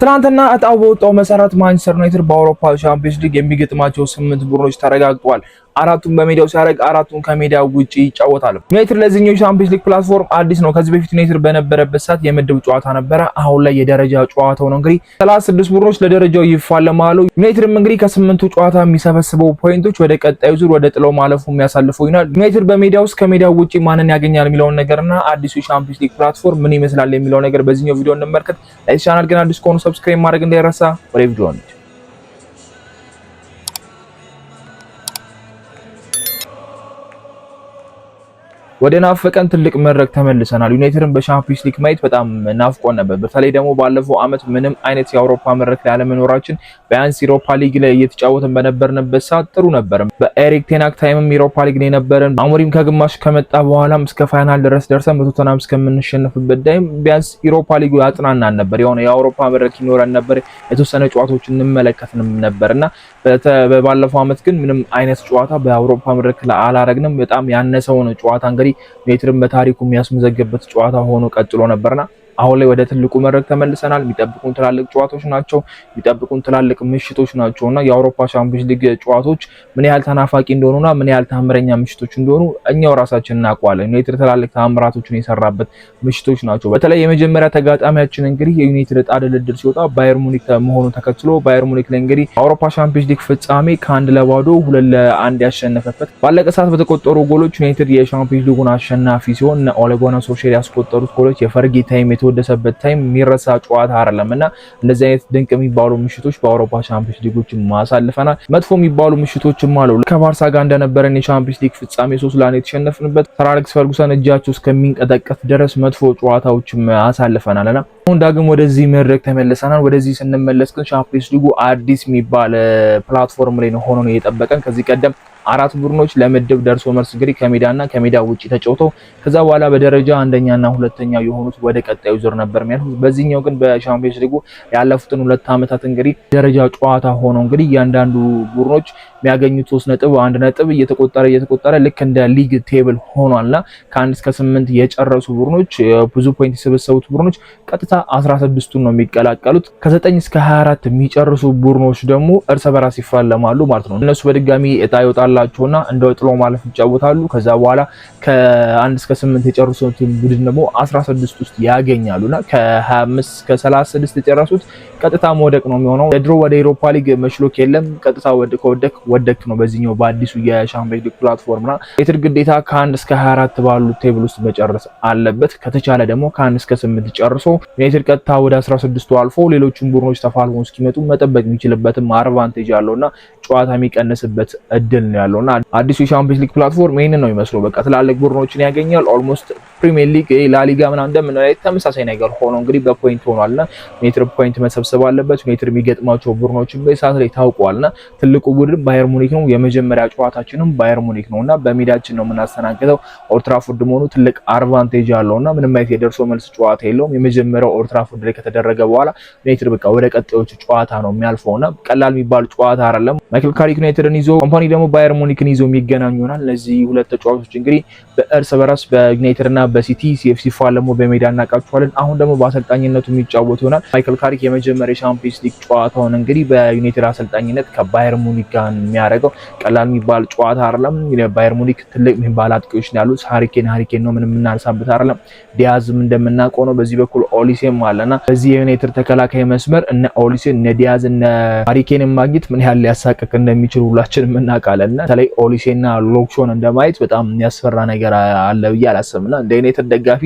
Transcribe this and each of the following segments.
ትናንትና እጣው በወጣው መሰረት ማንቸስተር ዩናይትድ በአውሮፓ ቻምፒየንስ ሊግ የሚገጥማቸው 8 ቡድኖች ተረጋግጧል። አራቱን በሜዳው ሲያደርግ አራቱን ከሜዳው ውጪ ይጫወታል። ዩናይትድ ለዚህኛው ቻምፒየንስ ሊግ ፕላትፎርም አዲስ ነው። ከዚህ በፊት ዩናይትድ በነበረበት ሰዓት የምድብ ጨዋታ ነበረ። አሁን ላይ የደረጃ ጨዋታው ነው። እንግዲህ 36 ቡድኖች ለደረጃው ይፋለማሉ። ዩናይትድም እንግዲህ ከ8ቱ ጨዋታ የሚሰበስበው ፖይንቶች ወደ ቀጣዩ ዙር ወደ ጥለው ማለፉ የሚያሳልፈው ይሆናል። ዩናይትድ በሜዳው ውስጥ ከሜዳው ውጪ ማንን ያገኛል የሚለውን ነገርና አዲሱ ቻምፒየንስ ሊግ ፕላትፎርም ምን ይመስላል የሚለው ነገር በዚህኛው ቪዲዮ እንመልከት። ለዚህ ቻናል ግን አዲስ ከሆኑ ሰብስክራይብ ማድረግ እንዳይረሳ። ወደ ቪዲዮ ነው። ወደ ናፈቀን ትልቅ መድረክ ተመልሰናል። ዩናይትድን በቻምፒየንስ ሊግ ማየት በጣም ናፍቆን ነበር። በተለይ ደግሞ ባለፈው አመት ምንም አይነት የአውሮፓ መድረክ ላይ አለመኖራችን ቢያንስ ዩሮፓ ሊግ ላይ እየተጫወተን በነበርንበት ሰዓት ጥሩ ነበር። በኤሪክ ቴናክ ታይምም ዩሮፓ ሊግ ላይ ነበርን። አሞሪም ከግማሽ ከመጣ በኋላም እስከ ፋይናል ድረስ ደርሰን በቶተናም እስከምንሸነፍበት ዳይም ቢያንስ ዩሮፓ ሊግ ያጽናናን ነበር። የሆነ የአውሮፓ መድረክ ይኖረን ነበር። የተወሰነ ጨዋታዎችን እንመለከትንም ነበርና በባለፈው አመት ግን ምንም አይነት ጨዋታ በአውሮፓ መድረክ ላይ አላረግንም። በጣም ያነሰውን ጨዋታ እንግዲህ ዩናይትድን በታሪኩ የሚያስመዘግብበት ጨዋታ ሆኖ ቀጥሎ ነበርና አሁን ላይ ወደ ትልቁ መድረክ ተመልሰናል። የሚጠብቁን ትላልቅ ጨዋታዎች ናቸው። የሚጠብቁን ትላልቅ ምሽቶች ናቸውና የአውሮፓ ቻምፒየንስ ሊግ ጨዋታዎች ምን ያህል ተናፋቂ እንደሆኑና ምን ያህል ታምረኛ ምሽቶች እንደሆኑ እኛው ራሳችን እናውቀዋለን። ዩናይትድ ትላልቅ ታምራቶችን የሰራበት ምሽቶች ናቸው። በተለይ የመጀመሪያ ተጋጣሚያችን እንግዲህ የዩናይትድ ዕጣ ድልድል ሲወጣ ባየር ሙኒክ መሆኑን ተከትሎ ባየር ሙኒክ ላይ እንግዲህ አውሮፓ ቻምፒየንስ ሊግ ፍጻሜ ከ1-2 2-1 ያሸነፈበት ባለቀ ሰዓት በተቆጠሩ ጎሎች ዩናይትድ የቻምፒየንስ ሊጉን አሸናፊ ሲሆን ኦሌ ጉናር ሶልሻየር ያስቆጠሩት ጎሎች የፈርጊ ታይም ወደሰበት ታይም የሚረሳ ጨዋታ አይደለምና እንደዚህ አይነት ድንቅ የሚባሉ ምሽቶች በአውሮፓ ቻምፒየንስ ሊጎች ማሳልፈናል። መጥፎ የሚባሉ ምሽቶችም አሉ። ከባርሳ ጋር እንደነበረን የቻምፒየንስ ሊግ ፍጻሜ 3-1 የተሸነፍንበት ሰር አሌክስ ፈርጉሰን እጃቸው እስከሚንቀጠቀጥ ድረስ መጥፎ ጨዋታዎችም አሳልፈናልና አሁን ዳግም ወደዚህ መድረክ ተመልሰናል። ወደዚህ ስንመለስ ግን ቻምፒየንስ ሊጉ አዲስ የሚባል ፕላትፎርም ላይ ሆኖ ነው የጠበቀን። ከዚህ ቀደም አራት ቡድኖች ለምድብ ደርሶ መልስ እንግዲህ ከሜዳና ከሜዳ ውጪ ተጫውተው ከዛ በኋላ በደረጃ አንደኛና ሁለተኛ የሆኑት ወደ ቀጣዩ ዙር ነበር የሚያልፉት። በዚህኛው ግን በቻምፒየንስ ሊጉ ያለፉትን 2 አመታት እንግዲህ ደረጃ ጨዋታ ሆኖ እንግዲህ እያንዳንዱ ቡድኖች የሚያገኙት 3 ነጥብ 1 ነጥብ እየተቆጠረ ልክ እንደ ሊግ ቴብል ሆኗልና ከ1 እስከ 8 የጨረሱ ቡድኖች ብዙ ፖይንት የሰበሰቡት ቡድኖች ቀጥታ 16ቱን ነው የሚቀላቀሉት። ከ9 እስከ 24 የሚጨርሱ ቡድኖች ደግሞ እርስ በራስ ይፋለማሉ ማለት ነው። እነሱ በድጋሚ እጣ ይወጣላቸውና እንደ ጥሎ ማለፍ ይጫወታሉ። ከዛ በኋላ ከ1 እስከ 8 የጨረሱት ቡድን ደግሞ 16 ውስጥ ያገኛሉና ከ25 እስከ 36 የጨረሱት ቀጥታ መውደቅ ነው የሚሆነው። ድሮ ወደ አውሮፓ ሊግ መሽሎክ የለም። ቀጥታ ወደክ ነው በዚህኛው በአዲሱ የቻምፒየንስ ሊግ ፕላትፎርምና ዩናይትድ ግዴታ ከ1 እስከ 24 ባሉት ቴብል ውስጥ መጨረስ አለበት። ከተቻለ ደግሞ ከ1 እስከ 8 ጨርሶ ዩናይትድ ቀጥታ ወደ 16ቱ አልፎ ሌሎቹን ቡድኖች ተፋልመው እስኪመጡ መጠበቅ የሚችልበትም አድቫንቴጅ አለውና ጨዋታ የሚቀንስበት እድል ነው ያለውና አዲሱ የቻምፒየንስ ሊግ ፕላትፎርም ይሄንን ነው የሚመስለው። በቃ ትላልቅ ቡድኖችን ያገኛል። ኦልሞስት ፕሪሚየር ሊግ ላሊጋ ምናምን እንደምንለው ተመሳሳይ ነገር ሆኖ እንግዲህ በፖይንት ሆኗልና ዩናይትድ ፖይንት መሰብሰብ አለበት። ዩናይትድ የሚገጥማቸው ቡድኖችን በሰዓት ላይ ታውቋልና ትልቁ ቡድን ባየር ሙኒክ ነው። የመጀመሪያ ጨዋታችንም ባየር ሙኒክ ነውና በሜዳችን ነው የምናስተናግደው። ኦልድ ትራፎርድ መሆኑ ትልቅ አድቫንቴጅ አለውና ምንም አይነት የደርሶ መልስ ጨዋታ የለውም። የመጀመሪያው ኦልድ ትራፎርድ ላይ ከተደረገ በኋላ ዩናይትድ በቃ ወደ ቀጣዮቹ ጨዋታ ነው የሚያልፈውና ቀላል የሚባል ጨዋታ አይደለም። ማይክል ካሪክ ዩናይትድን ይዞ ኮምፓኒ ደግሞ ባየር ሙኒክን ይዞ የሚገናኙ ይሆናል። እነዚህ ሁለት ተጫዋቾች እንግዲህ በእርስ በራስ በዩናይትድና በሲቲ ሲኤፍሲ ፋለሙ በሜዳ እናቃቸዋለን። አሁን ደግሞ በአሰልጣኝነቱ የሚጫወቱ ይሆናል። ማይክል ካሪክ የመጀመሪያ ቻምፒየንስ ሊግ ጨዋታውን እንግዲህ በዩናይትድ አሰልጣኝነት ከባየር ሙኒክ ጋር የሚያደርገው ቀላል የሚባል ጨዋታ አይደለም። ባየር ሙኒክ ትልቅ የሚባል አጥቂዎች ነው ያሉት። ሃሪኬን ነው ምንም እናንሳበት አይደለም። ዲያዝም እንደምናውቀው ነው። በዚህ በኩል ኦሊሴም አለና በዚህ የዩናይትድ ተከላካይ መስመር እነ ኦሊሴ እነ ዲያዝ እነ ሃሪኬን ማግኘት ምን ያህል ሊያሳቅቅ እንደሚችል ሁላችንም እናውቃለንና በተለይ ኦሊሴና ሎክሾን እንደማየት በጣም የሚያስፈራ ነገር አለ ብዬ አላስብምና እንደ ዩናይትድ ደጋፊ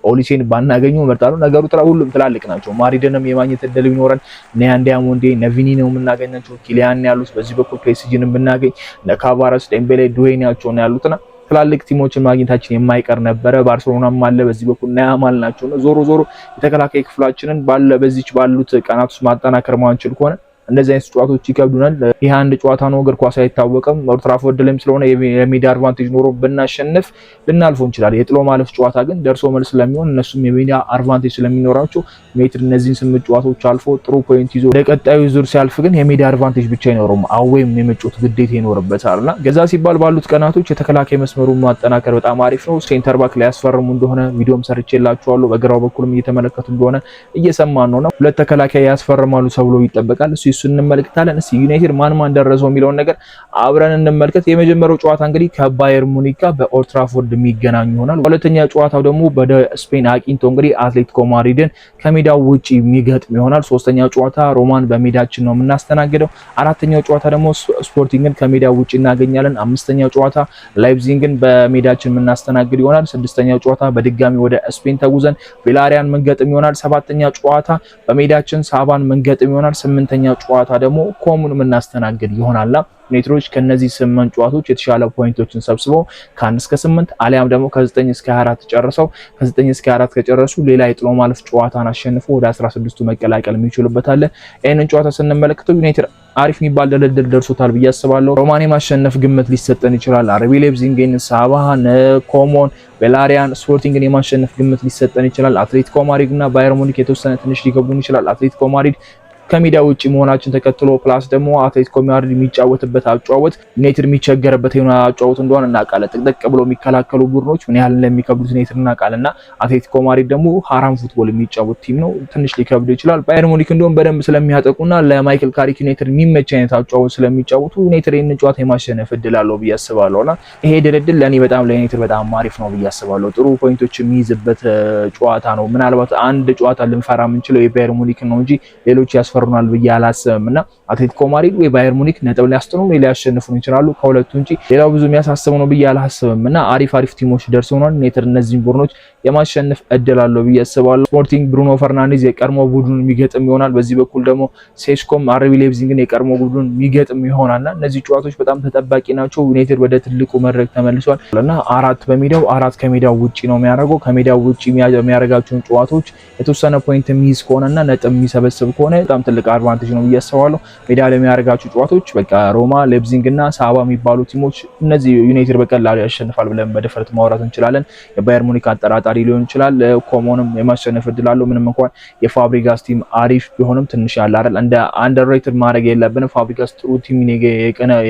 ኦሊሴን ባናገኘው መርጣሉ። ነገሩ ሁሉም ትላልቅ ናቸው። ማሪደንም የማግኘት እድል ቢኖረን ኒያንዲያሞንዴ ነቪኒ ነው የምናገኛቸው። ኪሊያን ያሉት በዚህ በኩል ፔሲጂን ብናገኝ ነካቫረስ ዴምቤሌ ዱዌይናቸው ነው ያሉትና ትላልቅ ቲሞችን ማግኘታችን የማይቀር ነበረ። ባርሴሎናም አለ በዚህ በኩል ናያማል ናቸው። ዞሮ የተከላካይ ክፍላችንን በዚች ባሉት ቀናት ውስጥ ማጠናከር ማንችል ከሆነ እንደዚህ አይነት ጨዋታዎች ይከብዱናል። ይሄ አንድ ጨዋታ ነው፣ እግር ኳስ አይታወቅም። ኦልድ ትራፎርድ ላይም ስለሆነ የሜዳ አድቫንቴጅ ኖሮ ብናሸንፍ ልናልፈው እንችላለን። የጥሎ ማለፍ ጨዋታ ግን ደርሶ መልስ ስለሚሆን እነሱም የሜዳ አድቫንቴጅ ስለሚኖራቸው ዩናይትድ እነዚህን 8 ጨዋታዎች አልፎ ጥሩ ፖይንት ይዞ ለቀጣዩ ዙር ሲያልፍ ግን የሜዳ አድቫንቴጅ ብቻ አይኖርም፣ አዌይም የመጫወት ግዴታ ይኖርበታልና ገዛ ሲባል ባሉት ቀናቶች የተከላካይ መስመሩን ማጠናከር በጣም አሪፍ ነው። ሴንተር ባክ ላይ ያስፈርሙ እንደሆነ ቪዲዮም ሰርቼላችኋለሁ። በግራው በኩልም እየተመለከቱ እንደሆነ እየሰማን ነውና ሁለት ተከላካይ ያስፈርማሉ ተብሎ ይጠበቃል። እሱ እንመለከታለን። እስቲ ዩናይትድ ማን ደረሰው የሚለውን ነገር አብረን እንመልከት። የመጀመሪያው ጨዋታ እንግዲህ ከባየር ሙኒክ ጋር በኦልድ ትራፎርድ የሚገናኙ ይሆናል። ሁለተኛ ጨዋታው ደግሞ ወደ ስፔን አቂንቶ እንግዲህ አትሌቲኮ ማድሪድን ከሜዳው ውጪ የሚገጥም ይሆናል። ሶስተኛው ጨዋታ ሮማን በሜዳችን ነው የምናስተናግደው። አራተኛው ጨዋታ ደግሞ ስፖርቲንግን ከሜዳው ውጪ እናገኛለን። አምስተኛው ጨዋታ ላይፕዚግን በሜዳችን የምናስተናግድ ይሆናል። ስድስተኛው ጨዋታ በድጋሚ ወደ ስፔን ተጉዘን ቪላሪያን መንገጥም ይሆናል። ሰባተኛው ጨዋታ በሜዳችን ሳባን መንገጥም ይሆናል። ስምንተኛው ጨዋታ ደግሞ ኮሙን የምናስተናግድ ይሆናል። ዩናይትዶች ከነዚህ 8 ጨዋታዎች የተሻለ ፖይንቶችን ሰብስበው ከ1 እስከ 8 አሊያም ደግሞ ከ9 እስከ 24 ጨርሰው ከ9 እስከ 24 ከጨረሱ ሌላ የጥሎ ማለፍ ጨዋታን አሸንፎ ወደ 16ቱ መቀላቀል የሚችሉበት አለ። ይሄንን ጨዋታ ስንመለከተው ዩናይትድ አሪፍ የሚባል ድልድል ደርሶታል ብዬ አስባለሁ። ሮማን የማሸነፍ ግምት ሊሰጠን ይችላል። አርቢ ላይፕዚግን፣ ሳባን፣ ኮሞን፣ ቬላሪያን፣ ስፖርቲንግን የማሸነፍ ግምት ሊሰጠን ይችላል። አትሌቲኮ ማድሪድ እና ባየር ሙኒክ የተወሰነ ትንሽ ሊከብዱን ይችላል። አትሌቲኮ ማድሪድ ከሜዳ ውጪ መሆናችን ተከትሎ ፕላስ ደግሞ አትሌቲኮ ማድሪድ የሚጫወትበት አጫወት ዩናይትድ የሚቸገርበት የሆነ አጫወት እንደሆነ እናውቃለን። ጥቅጥቅ ብሎ የሚከላከሉ ቡድኖች ምን ያህል እንደሚከብዱት ዩናይትድ እናውቃለንና አትሌቲኮ ማድሪድ ደግሞ ሃራም ፉትቦል የሚጫወት ቲም ነው፣ ትንሽ ሊከብድ ይችላል። ባየር ሙኒክ እንደውም በደንብ ስለሚያጠቁና ለማይክል ካሪክ ዩናይትድ የሚመች አይነት አጫወት ስለሚጫወቱ ዩናይትድ ይህን ጨዋታ የማሸነፍ እድል አለው ብዬ አስባለሁና ይሄ ድልድል ለኔ ለዩናይትድ በጣም አሪፍ ነው ብዬ አስባለሁ። ጥሩ ፖይንቶች የሚይዝበት ጨዋታ ነው። ምናልባት አንድ ጨዋታ ልንፈራ የምንችለው የባየር ሙኒክ ነው እንጂ ሌሎች ያስፈሩናል ብዬ አላስብምና አትሌቲኮ ማድሪድ ወይ ባየር ሙኒክ ነጥብ ሊያስጥሉ ወይ ሊያሸንፉ ይችላሉ። ከሁለቱ እንጂ ሌላው ብዙ የሚያሳስበው ነው ብዬ አላስብምና አሪፍ ቲሞች ደርሰውናል። ዩናይትድ እነዚህን ቡድኖች የማሸነፍ እድል አለው ብዬ አስባለሁ። ስፖርቲንግ ብሩኖ ፈርናንዴዝ የቀድሞ ቡድኑን የሚገጥም ይሆናል። በዚህ በኩል ደግሞ ሴስኮም አርቢ ላይፕዚግን የቀድሞ ቡድኑን የሚገጥም ይሆናልና እነዚህ ጨዋታዎች በጣም ተጠባቂ ናቸው። ዩናይትድ ወደ ትልቁ መድረክ ተመልሷልና 4 በሜዳው 4 ከሜዳው ውጪ ነው የሚያደርገው። ከሜዳው ውጪ የሚያደርጋቸውን ጨዋታዎች የተወሰነ ፖይንት የሚይዝ ከሆነና ነጥብ የሚሰበስብ ከሆነ በጣም ትልቅ አድቫንቴጅ ነው ብዬ አስባለሁ። ሜዳ ላይ የሚያደርጋቸው ጨዋታዎች በቃ ሮማ፣ ላይፕዚግ እና ሳባ የሚባሉ ቲሞች እነዚህ ዩናይትድ በቀላሉ ያሸንፋል ብለን በድፍረት ማውራት እንችላለን። የባየር ሙኒክ አጠራጣሪ ሊሆን ይችላል። ኮሞንም የማሸነፍ እድል አለው። ምንም እንኳን የፋብሪጋስ ቲም አሪፍ ቢሆንም ትንሽ ያለ አይደል እንደ አንደርሬትድ ማድረግ የለብንም። ፋብሪጋስ ጥሩ ቲም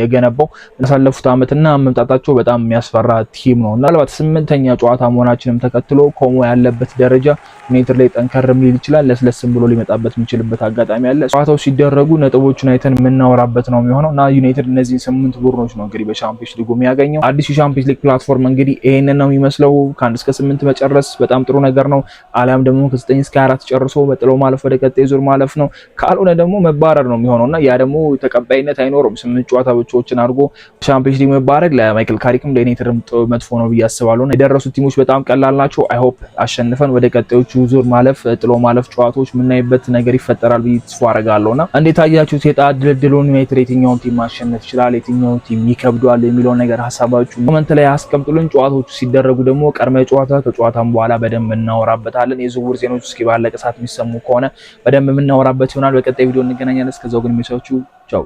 የገነባው ያሳለፉት ዓመትና መምጣታቸው በጣም የሚያስፈራ ቲም ነው። ምናልባት 8ኛ ጨዋታ መሆናችንም ተከትሎ ኮሞ ያለበት ደረጃ ዩናይትድ ላይ ጠንከር ሊል ይችላል። ለስለስም ብሎ ሊመጣበት የሚችልበት አጋጣሚ አለ። ጨዋታው ሲደረጉ ነጥቦችን አይተን የምናወራበት ነው የሚሆነው እና ዩናይትድ እነዚህ 8 ቡድኖች ነው እንግዲህ በቻምፒየንስ ሊጉ የሚያገኘው። አዲሱ ቻምፒየንስ ሊግ ፕላትፎርም እንግዲህ ይሄንን ነው የሚመስለው። ከ1 እስከ 8 መጨረስ በጣም ጥሩ ነገር ነው። አሊያም ደግሞ ከ9 እስከ 4 ጨርሶ በጥሎ ማለፍ ወደ ቀጣይ ዙር ማለፍ ነው። ካልሆነ ደግሞ መባረር ነው የሚሆነውና ያ ደግሞ ተቀባይነት አይኖርም። 8 ጨዋታ ብቻዎችን አድርጎ ቻምፒየንስ ሊግ መባረር ለማይክል ካሪክም ለዩናይትድም መጥፎ ነው ብዬ አስባለሁ። የደረሱት ቲሞች በጣም ቀላል ናቸው። አይ ሆፕ አሸንፈን ወደ ቀጣዮቹ ዙር ማለፍ ጥሎ ማለፍ ጨዋታዎች የምናይበት ነገር ይፈጠራል ብዬ ተስፋ አደርጋለሁና እንዴት አያችሁት? የጣድ ድልድሉን ዩናይትድ የትኛውን ቲም ማሸነፍ ይችላል፣ የትኛው ቲም ይከብዷል የሚለው ነገር ሐሳባችሁ ኮሜንት ላይ አስቀምጡልን። ጨዋታዎቹ ሲደረጉ ደግሞ ቀድመ ጨዋታ ከጨዋታም በኋላ በደንብ እናወራበታለን። የዝውውር ዜናዎች እስኪ ባለቀ ሰዓት የሚሰሙ ከሆነ በደንብ የምናወራበት ይሆናል። በቀጣይ ቪዲዮ እንገናኛለን። እስከዛው ግን የሚሰዎቹ ቻው።